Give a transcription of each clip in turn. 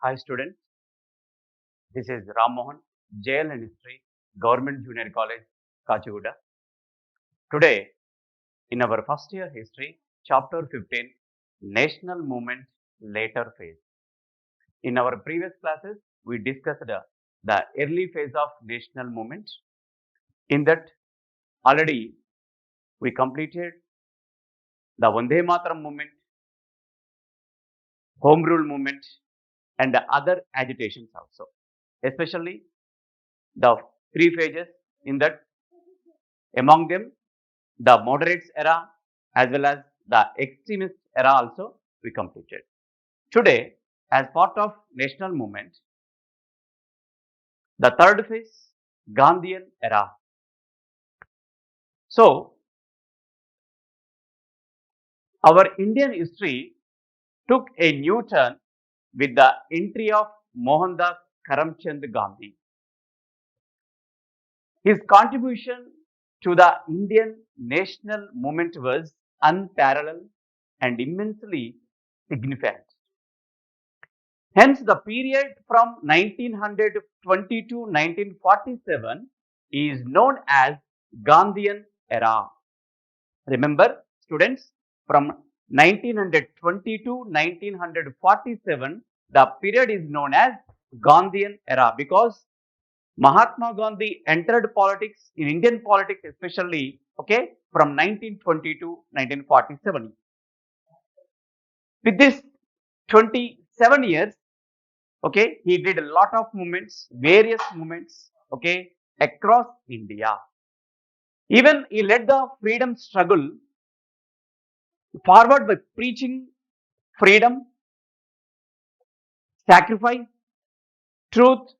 Hi students, this is Ram Mohan, JL and History, Government Junior College, Kachigoda. Today, in our first year history, chapter 15, National Movement Later Phase. In our previous classes, we discussed the early phase of national movement. In that, already we completed the Vande Mataram movement, Home Rule movement, and the other agitations also, especially the three phases in that. Among them, the moderates era as well as the extremist era also we completed. Today, as part of national movement, the third phase, Gandhian era. So, our Indian history took a new turn with the entry of Mohandas Karamchand Gandhi. His contribution to the Indian national movement was unparalleled and immensely significant. Hence, the period from 1920 to 1947 is known as Gandhian era. Remember, students, from 1920 to 1947, the period is known as Gandhian era because Mahatma Gandhi entered politics in Indian politics, especially from 1920 to 1947. With this 27 years, he did a lot of movements, various movements, across India. Even he led the freedom struggle forward by preaching freedom, sacrifice, truth,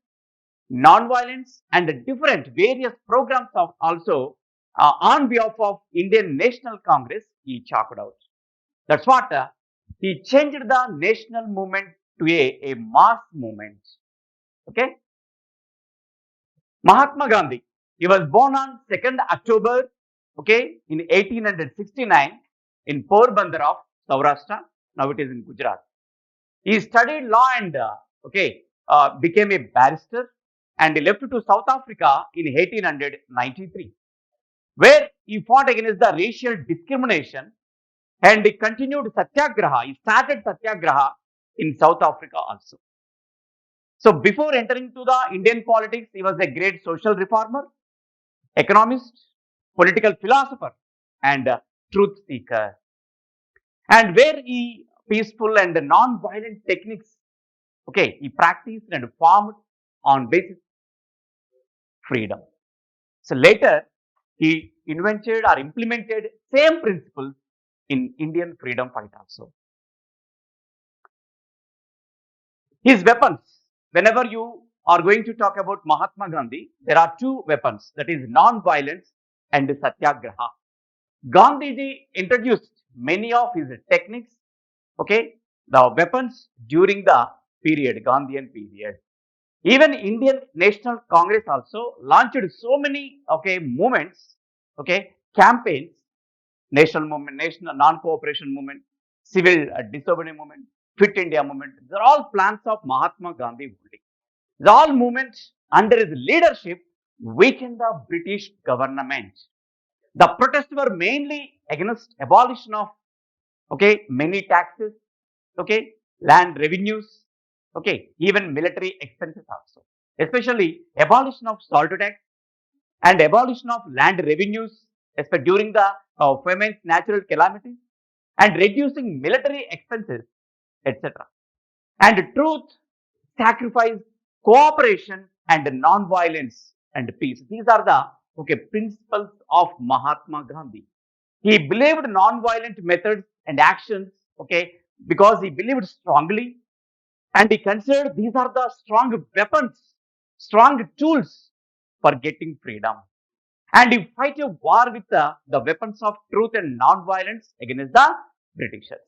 non-violence, and the different various programs of also on behalf of Indian National Congress. He chalked out. That's what he changed the national movement to a mass movement. Okay. Mahatma Gandhi, he was born on 2nd October, in 1869 in Porbandar of Saurashtra. Now it is in Gujarat. He studied law and became a barrister, and he left to South Africa in 1893, where he fought against the racial discrimination and he continued Satyagraha. He started Satyagraha in South Africa also. So before entering to the Indian politics, he was a great social reformer, economist, political philosopher, and truth seeker. And where he peaceful and non-violent techniques, he practiced and formed on basis freedom. So later, he invented or implemented same principles in Indian freedom fight also. His weapons, whenever you are going to talk about Mahatma Gandhi, there are two weapons, that is non-violence and Satyagraha. Gandhiji introduced many of his techniques, the weapons during the period, Gandhian period. Even Indian National Congress also launched so many, movements, campaigns, national movement, national non-cooperation movement, civil disobedience movement, Fit India movement. These are all plans of Mahatma Gandhi only. These are all movements under his leadership weakened the British government. The protests were mainly against abolition of many taxes, land revenues, even military expenses also. Especially abolition of salt tax and abolition of land revenues, especially during the famines, natural calamities, and reducing military expenses, etc. And truth, sacrifice, cooperation, and non-violence and peace. These are the principles of Mahatma Gandhi. He believed non-violent methods and actions, because he believed strongly, and he considered these are the strong weapons, strong tools for getting freedom. And he fight a war with the weapons of truth and non-violence against the Britishers.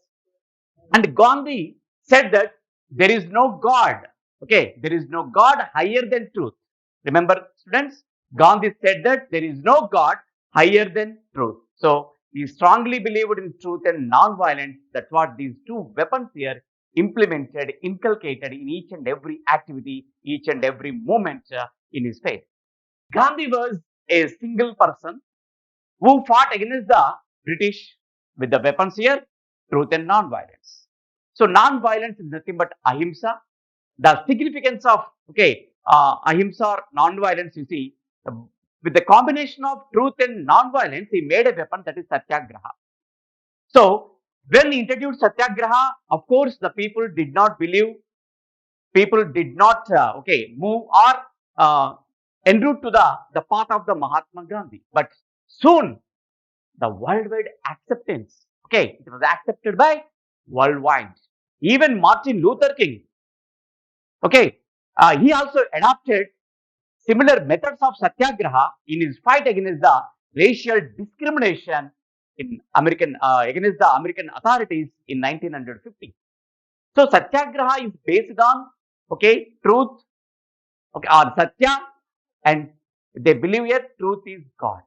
And Gandhi said that there is no God, there is no God higher than truth. Remember, students, Gandhi said that there is no God higher than truth. So he strongly believed in truth and non-violence. That's what these two weapons here implemented, inculcated in each and every activity, each and every moment in his faith. Gandhi was a single person who fought against the British with the weapons here, truth and non-violence. So non-violence is nothing but ahimsa. The significance of ahimsa or non-violence, you see, with the combination of truth and non-violence, he made a weapon, that is satyagraha. So when he introduced satyagraha, of course, the people did not believe, people did not move or en route to the path of the Mahatma Gandhi. But soon the worldwide acceptance, it was accepted by worldwide. Even Martin Luther King, he also adopted similar methods of satyagraha in his fight against the racial discrimination in American against the American authorities in 1950. So satyagraha is based on truth, or satya, and they believe here truth is God.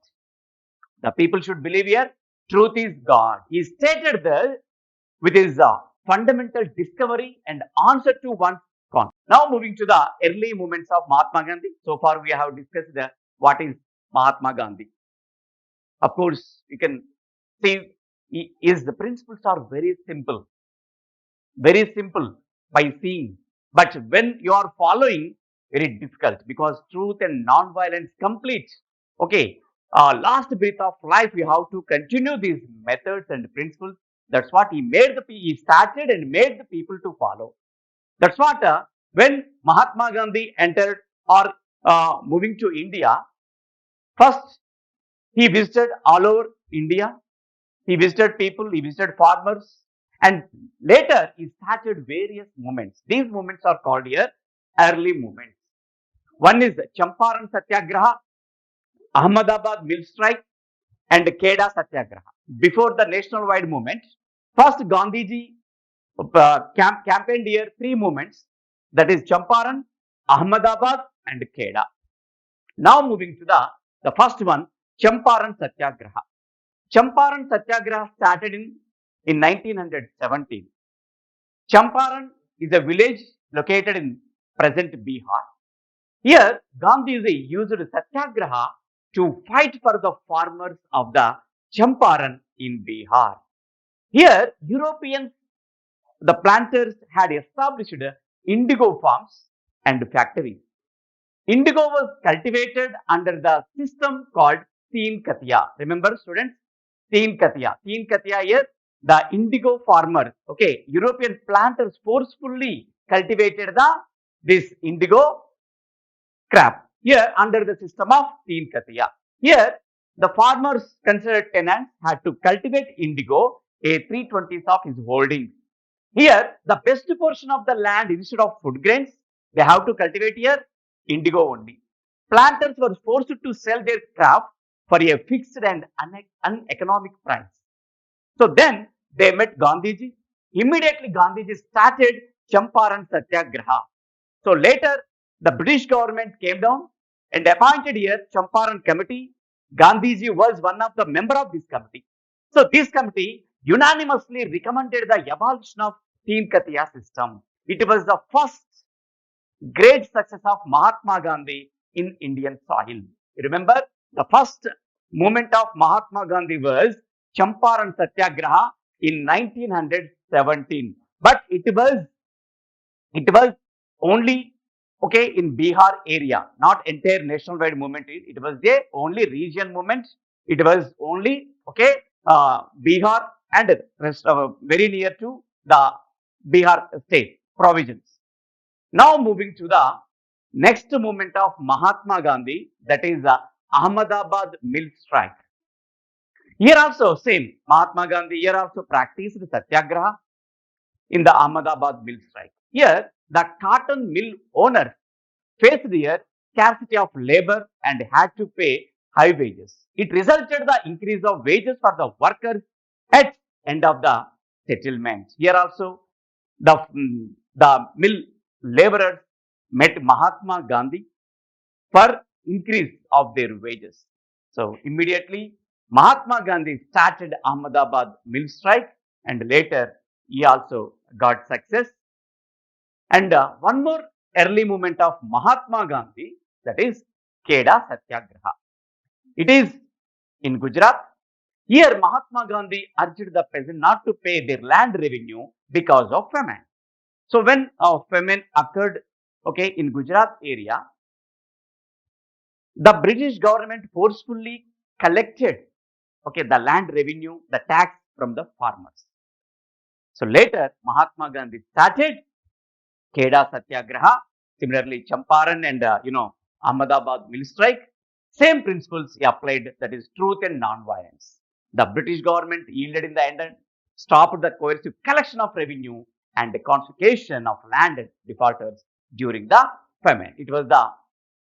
The people should believe here truth is God. He stated that with his fundamental discovery and answer to one con. Now moving to the early movements of Mahatma Gandhi. So far we have discussed what is Mahatma Gandhi. Of course, you can see the principles are very simple by seeing. But when you are following, very difficult, because truth and non-violence complete. Last breath of life, you have to continue these methods and principles. That's what he started and made the people to follow. That's what when Mahatma Gandhi entered or moving to India, first he visited all over India. He visited people, he visited farmers, and later he started various movements. These movements are called here early movements. One is Champaran Satyagraha, Ahmedabad Mill Strike, and Kheda Satyagraha. Before the nationwide movement, first Gandhiji campaigned here three movements, that is Champaran, Ahmedabad, and Kheda. Now moving to the first one, Champaran Satyagraha. Champaran Satyagraha started in 1917. Champaran is a village located in present Bihar. Here, Gandhiji used Satyagraha to fight for the farmers of the Champaran in Bihar. Here, Europeans, the planters, had established indigo farms and factories. Indigo was cultivated under the system called Teen Katiya. Remember, students? Teen Katiya. Teen Katiya here, the indigo farmers, European planters forcefully cultivated this indigo crop here under the system of Teen Katiya. Here, the farmers considered tenants had to cultivate indigo, a 3/20 of his holdings. Here, the best portion of the land, instead of food grains, they have to cultivate here indigo only. Planters were forced to sell their crop for a fixed and uneconomic price. So then they met Gandhiji. Immediately Gandhiji started Champaran Satyagraha. So later the British government came down and appointed here Champaran committee. Gandhiji was one of the member of this committee. So this committee unanimously recommended the abolition of Teen Katiya system. It was the first great success of Mahatma Gandhi in Indian soil. Remember, the first movement of Mahatma Gandhi was Champaran Satyagraha in 1917. But it was only in Bihar area, not entire nationwide movement. It was the only region movement. It was only Bihar and rest very near to the Bihar state provisions. Now moving to the next movement of Mahatma Gandhi, that is the Ahmedabad Mill Strike. Here also same, Mahatma Gandhi here also practiced Satyagraha in the Ahmedabad Mill Strike. Here the cotton mill owners faced here scarcity of labor and had to pay high wages. It resulted the increase of wages for the workers at end of the settlement. Here also the mill laborers met Mahatma Gandhi for increase of their wages. So immediately Mahatma Gandhi started Ahmedabad mill strike, and later he also got success And one more early movement of Mahatma Gandhi, that is Kheda Satyagraha. It is in Gujarat. Here, Mahatma Gandhi urged the peasant not to pay their land revenue because of famine. So, when a famine occurred, okay, in Gujarat area, the British government forcefully collected, okay, the land revenue, the tax from the farmers. So later, Mahatma Gandhi started Kheda Satyagraha. Similarly, Champaran and Ahmedabad mill strike. Same principles he applied, that is truth and non-violence. The British government yielded in the end and stopped the coercive collection of revenue and the confiscation of land defaulters during the famine. It was the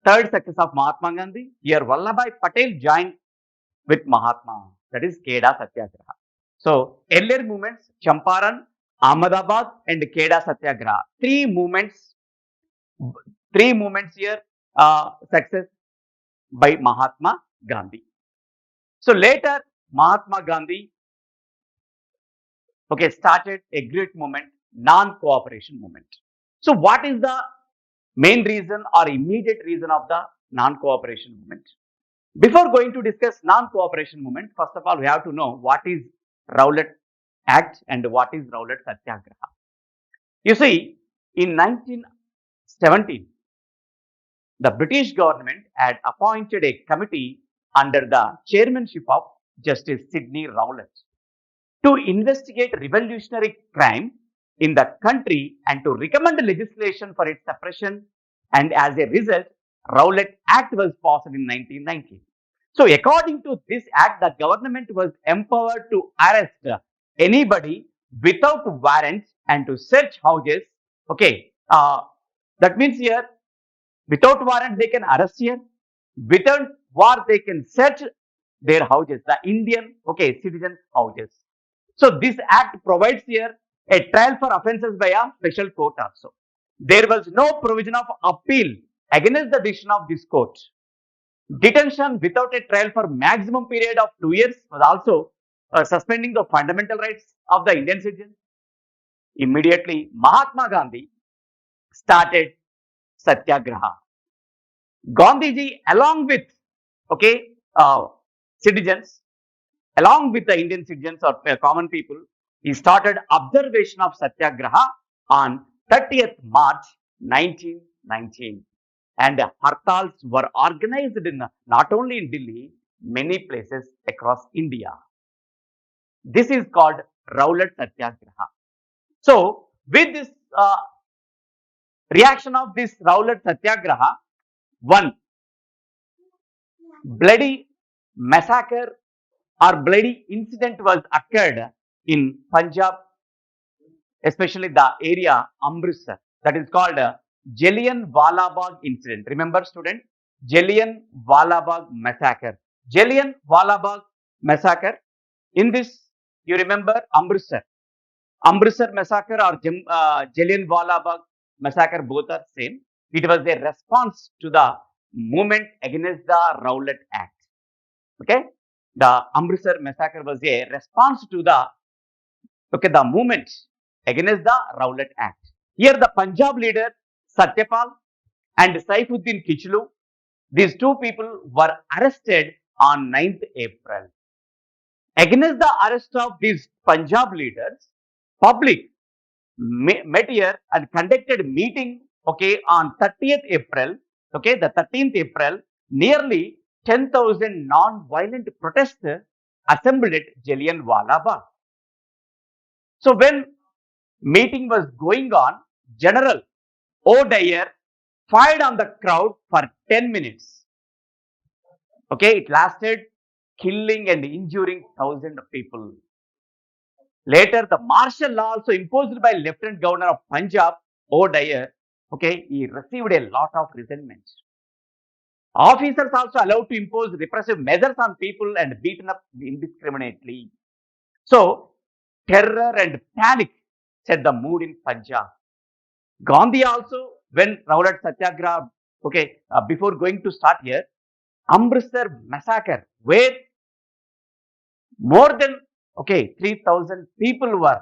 third success of Mahatma Gandhi. Here, Vallabhbhai Patel joined with Mahatma, that is Kheda Satyagraha. So, earlier movements, Champaran, Ahmedabad, and Kheda Satyagraha. Three movements here, success by Mahatma Gandhi. So, later, Mahatma Gandhi, okay, started a great movement, non-cooperation movement. So, what is the main reason or immediate reason of the non-cooperation movement? Before going to discuss non-cooperation movement, first of all, we have to know what is Rowlatt Act and what is Rowlatt Satyagraha. You see, in 1917, the British government had appointed a committee under the chairmanship of Justice Sidney Rowlatt to investigate revolutionary crime in the country and to recommend legislation for its suppression. And as a result, Rowlatt Act was passed in 1919. So, according to this act, the government was empowered to arrest anybody without warrants and to search houses. Okay, that means here, without warrant they can arrest here. Without war they can search their houses, the Indian, okay, citizens' houses. So this act provides here a trial for offences by a special court also. There was no provision of appeal against the decision of this court. Detention without a trial for maximum period of 2 years was also suspending the fundamental rights of the Indian citizens. Immediately, Mahatma Gandhi started Satyagraha. Gandhiji, along with okay citizens, along with the Indian citizens or common people, he started observation of Satyagraha on 30th March 1919. And hartals were organized in not only in Delhi, many places across India. This is called Rowlatt Satyagraha. So, with this reaction of this Rowlatt Satyagraha, one bloody massacre or bloody incident was occurred in Punjab, especially the area Amritsar, that is called Jallianwala Bagh incident. Remember, student, Jallianwala Bagh massacre. Jallianwala Bagh massacre. In this, you remember Amritsar. Amritsar massacre or Jallianwala Bagh massacre, both are same. It was a response to the movement against the Rowlatt Act. Okay, the Amritsar massacre was a response to the the movement against the Rowlatt Act. Here, the Punjab leader Satyapal and Saifuddin Kichlu, these two people were arrested on 9th April. Against the arrest of these Punjab leaders, public met here and conducted meeting, okay, on 30th April, okay, the 13th April, nearly 10,000 non-violent protesters assembled at Jallianwala Bagh. So when meeting was going on, General O'Dwyer fired on the crowd for 10 minutes. Okay, it lasted, killing and injuring thousands of people. Later, the martial law also imposed by Lieutenant Governor of Punjab, O'Dwyer, okay, he received a lot of resentment. Officers also allowed to impose repressive measures on people and beaten up indiscriminately. So, terror and panic set the mood in Punjab. Gandhi also, when Rowlatt Satyagraha, okay, before going to start here, Amritsar massacre, where more than 3,000 people were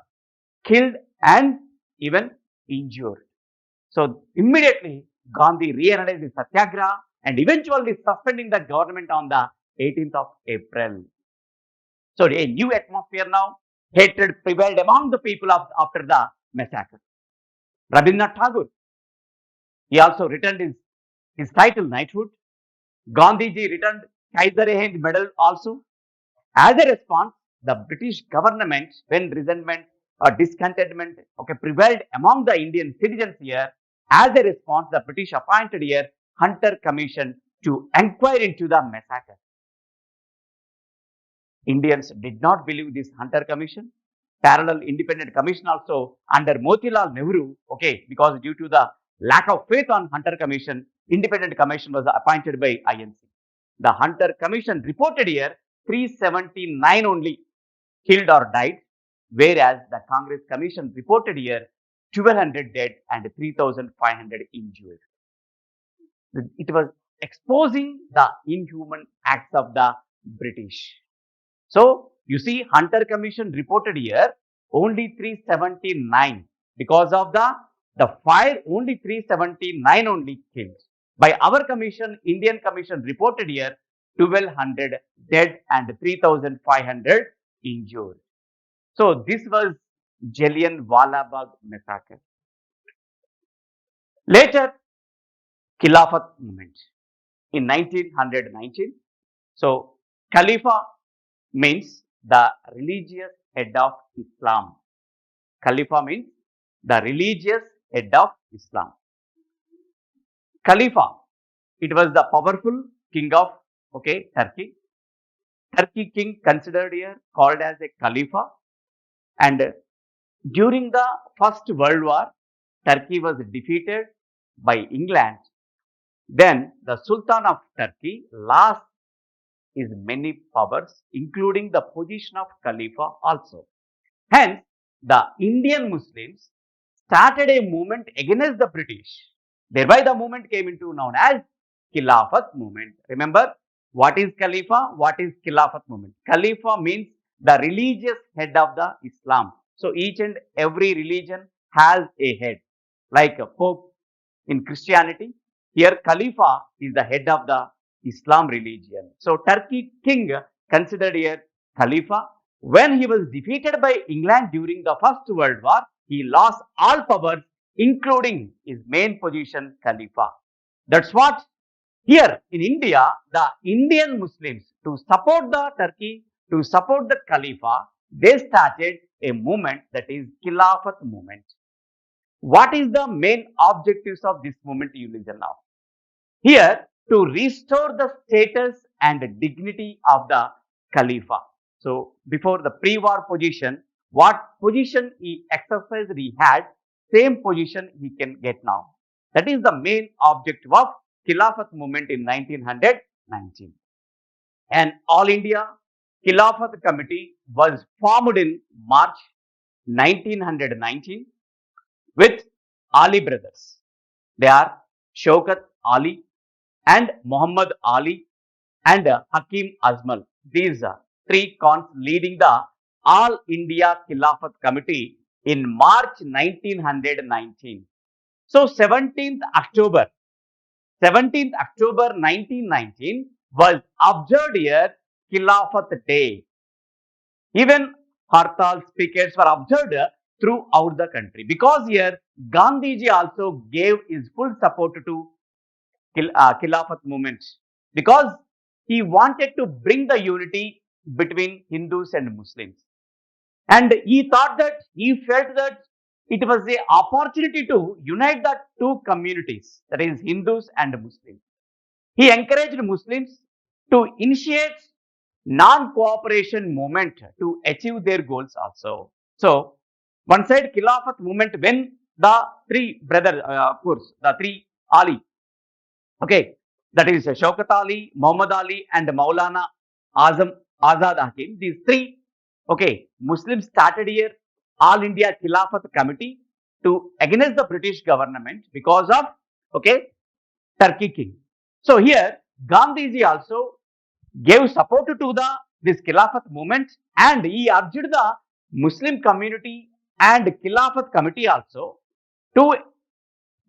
killed and even injured. So immediately Gandhi re-energized the Satyagraha and eventually suspending the government on the 18th of April. So a new atmosphere now, hatred prevailed among the people after the massacre. Rabindranath Tagore, he also returned his title knighthood. Gandhiji returned Kaiser-e-Hind medal also. As a response, the British government, when resentment or discontentment prevailed among the Indian citizens here, as a response, the British appointed here Hunter Commission to inquire into the massacre. Indians did not believe this Hunter Commission. Parallel independent commission also under Motilal Nehru, because due to the lack of faith on Hunter Commission, independent commission was appointed by INC. The Hunter Commission reported here 379 only killed or died, whereas the Congress Commission reported here 1200 dead and 3500 injured. It was exposing the inhuman acts of the British. So you see, Hunter Commission reported here only 379 because of the fire. Only 379 only killed. By our commission, Indian Commission reported here 1200 dead and 3500 injured. So this was Jallianwala Bagh massacre. Later, Khilafat movement in 1919. So Khalifa means the religious head of Islam. Khalifa means the religious head of Islam. Khalifa, it was the powerful king of Turkey. Turkey king considered here called as a Khalifa. And during the First World War, Turkey was defeated by England. Then the Sultan of Turkey lost his many powers, including the position of Khalifa also. Hence, the Indian Muslims started a movement against the British. Thereby, the movement came into known as Khilafat movement. Remember, what is Khalifa? What is Khilafat movement? Khalifa means the religious head of the Islam. So, each and every religion has a head, like a Pope in Christianity. Here, Khalifa is the head of the Islam religion. So, Turkey king considered here Khalifa. When he was defeated by England during the First World War, he lost all powers, including his main position, Khalifa. That's what here in India, the Indian Muslims, to support the Turkey, to support the Khalifa, they started a movement, that is Khilafat movement. What is the main objectives of this movement, you listen now. Here, to restore the status and dignity of the Khalifa. So, before the pre-war position, what position he exercised, he had, same position he can get now. That is the main objective of Khilafat movement in 1919. And All India Khilafat Committee was formed in March 1919 with Ali brothers. They are Shaukat Ali and Muhammad Ali and Hakim Azmal. These three cons leading the All India Khilafat Committee in March 1919. So 17th October 1919 was observed here Khilafat Day. Even Hartal speakers were observed throughout the country, because here Gandhiji also gave his full support to Khilafat movement, because he wanted to bring the unity between Hindus and Muslims. And he felt that it was an opportunity to unite the two communities, that is Hindus and Muslims. He encouraged Muslims to initiate non-cooperation movement to achieve their goals also. So, one side Khilafat movement, when the three brothers, of course, the three Ali, that is Shaukat Ali, Muhammad Ali and Maulana Azad Hakim, these three, Muslims started here All India Khilafat Committee to against the British government because of, Turkey king. So here, Gandhiji also gave support to this Khilafat movement, and he urged the Muslim community and Khilafat committee also to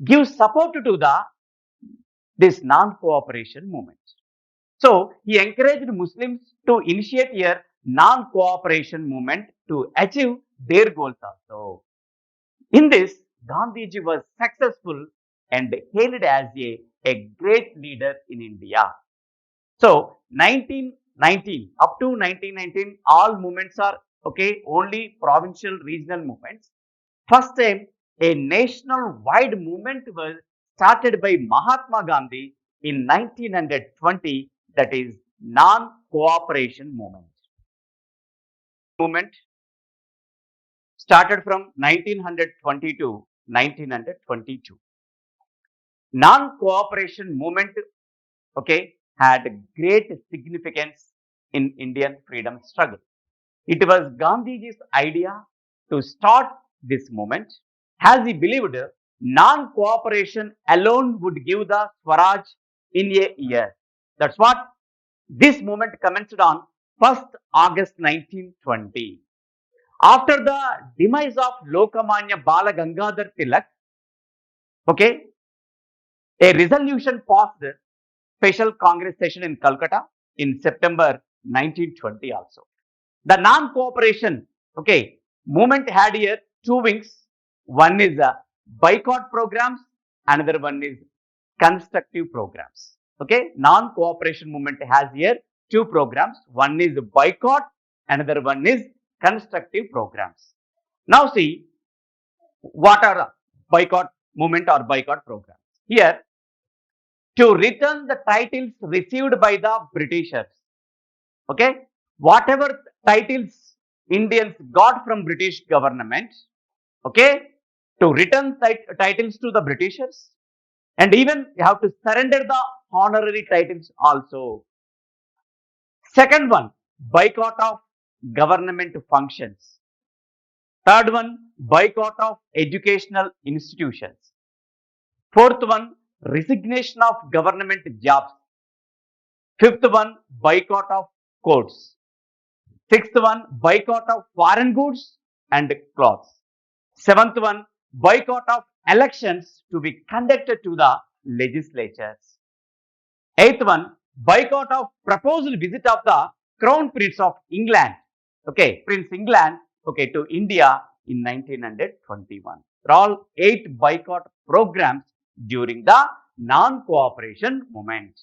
give support to this non-cooperation movement. So he encouraged Muslims to initiate a non-cooperation movement to achieve their goals also. In this, Gandhiji was successful and hailed as a great leader in India. So 1919 up to 1919, all movements are only provincial regional movements. First time a national wide movement was started by Mahatma Gandhi in 1920, that is non-cooperation movement. Movement started from 1920 to 1922. Non-cooperation movement had great significance in Indian freedom struggle. It was Gandhiji's idea to start this movement, as he believed non-cooperation alone would give the Swaraj in a year. That's what this movement commenced on 1st August 1920. After the demise of Lokamanya Bala Gangadhar Tilak, a resolution passed special Congress session in Calcutta in September 1920 also. The non-cooperation, movement had here two wings. One is boycott programs, another one is constructive programs. Non-cooperation movement has here two programs. One is boycott, another one is constructive programs. Now see, what are boycott movement or boycott programs? Here, to return the titles received by the Britishers. Whatever titles Indians got from British government, to return titles to the Britishers, and even you have to surrender the honorary titles also. Second one, boycott of government functions. Third one, boycott of educational institutions. Fourth one, resignation of government jobs. Fifth one, boycott of courts. Sixth one, boycott of foreign goods and clothes. Seventh one, boycott of elections to be conducted to the legislatures. Eighth one, boycott of proposed visit of the Crown Prince of England, Prince England, to India in 1921. They're all 8 boycott programs during the non-cooperation movement.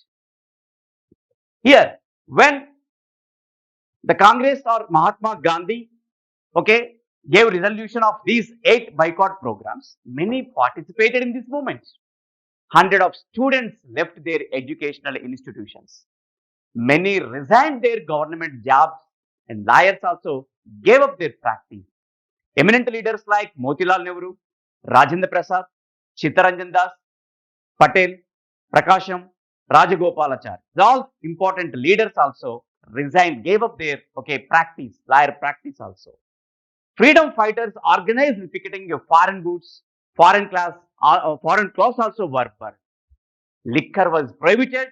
Here, when the Congress or Mahatma Gandhi, gave resolution of these 8 boycott programs, many participated in this movement. Hundreds of students left their educational institutions. Many resigned their government jobs, and lawyers also gave up their practice. Eminent leaders like Motilal Nehru, Rajendra Prasad, Chittaranjan Das, Patel, Prakasham, Rajagopalachari, all important leaders also resigned, gave up their practice, lawyer practice also. Freedom fighters organized picketing of foreign goods, foreign clothes also were burned. Liquor was prohibited.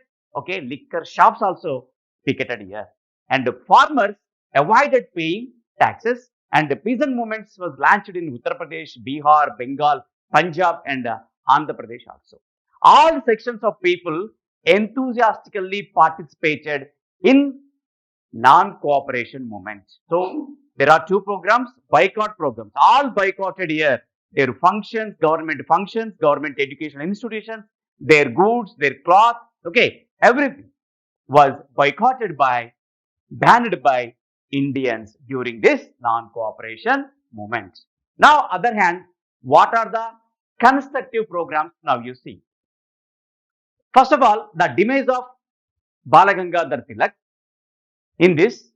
Liquor shops also picketed here. And farmers avoided paying taxes. And the peasant movements was launched in Uttar Pradesh, Bihar, Bengal, Punjab, and Andhra Pradesh also. All sections of people enthusiastically participated in non-cooperation movement. So there are 2 programs, boycott programs. All boycotted here. Their functions, government educational institutions, their goods, their cloth, everything was boycotted banned by Indians during this non-cooperation movement. Now, other hand, what are the constructive programs? Now you see. First of all, the demise of Bala Gangadhar Tilak. In this,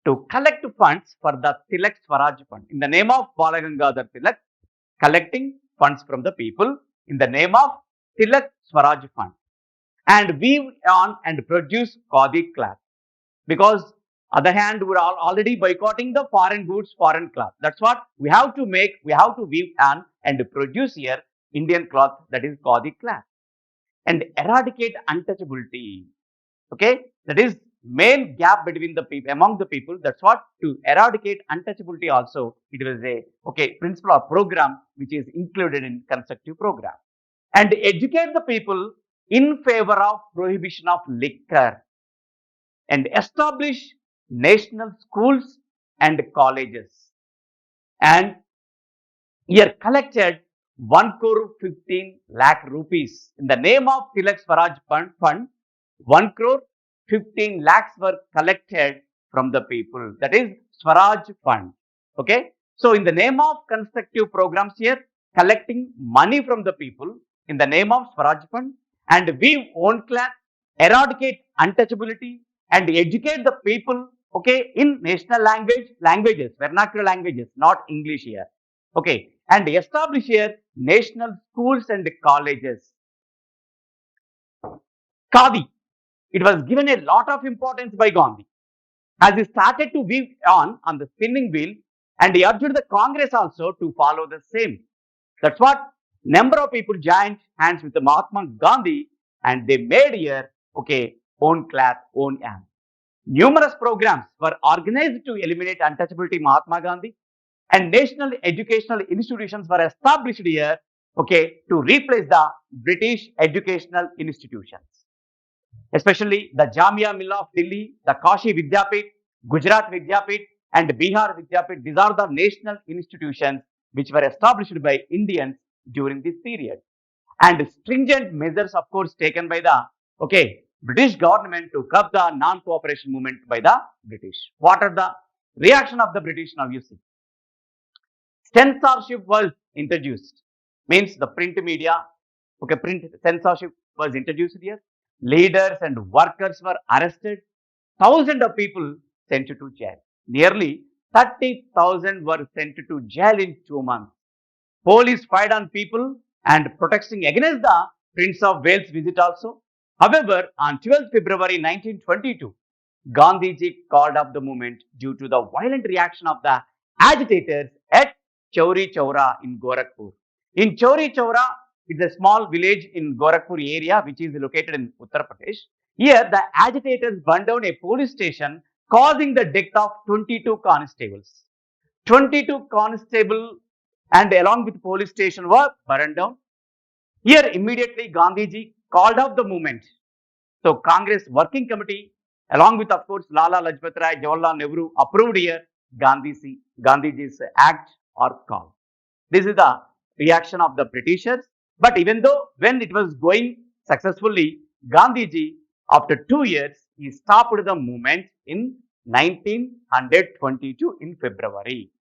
to collect funds for the Tilak Swaraj Fund. In the name of Bala Gangadhar Tilak, collecting funds from the people in the name of Tilak Swaraj Fund. And weave on and produce Khadi cloth. Because other hand, we are already boycotting the foreign goods, foreign cloth. That's what we have to make, we have to weave on and produce here Indian cloth, that is Khadi cloth. And eradicate untouchability. That is main gap between the people, among the people. That's what, to eradicate untouchability also, it was a principle or program which is included in constructive program. And educate the people in favor of prohibition of liquor, and establish national schools and colleges. And here collected 1 crore 15 lakh rupees in the name of Tilak Swaraj Fund. 1 crore 15 lakhs were collected from the people. That is Swaraj Fund. Okay. So in the name of constructive programs here, collecting money from the people in the name of Swaraj Fund, and we own class, eradicate untouchability, and educate the people, okay, in national languages, vernacular languages, not English here. Okay, and establish here national schools and colleges. Khadi, it was given a lot of importance by Gandhi as he started to weave on the spinning wheel, and he urged the Congress also to follow the same. That's what number of people joined hands with the Mahatma Gandhi, and they made here, okay, own cloth, own yarn. Numerous programs were organized to eliminate untouchability Mahatma Gandhi, and national educational institutions were established here, okay, to replace the British educational institutions, especially the Jamia Millia of Delhi, the Kashi Vidyapit, Gujarat Vidyapit, and Bihar Vidyapit. These are the national institutions which were established by Indians during this period. And stringent measures, of course, taken by the, okay, British government to curb the non-cooperation movement by the British. What are the reaction of the British? Now you see, censorship was introduced, means the print media, okay, print censorship was introduced here. Leaders and workers were arrested. Thousands of people sent to jail. Nearly 30,000 were sent to jail in 2 months. Police fired on people and protesting against the Prince of Wales visit also. However, on 12th February 1922, Gandhiji called off the movement due to the violent reaction of the agitators at Chauri Chaura in Gorakhpur. In Chauri Chaura, it's a small village in Gorakhpur area which is located in Uttar Pradesh. Here, the agitators burned down a police station, causing the death of 22 constables. 22 constables and along with police station were burned down. Here, immediately Gandhiji called off the movement. So, Congress Working Committee, along with, of course, Lala Lajpat Rai, Jawaharlal Nehru, approved here Gandhiji's act or call. This is the reaction of the Britishers. But even though when it was going successfully, Gandhiji, after 2 years, he stopped the movement in 1922 in February.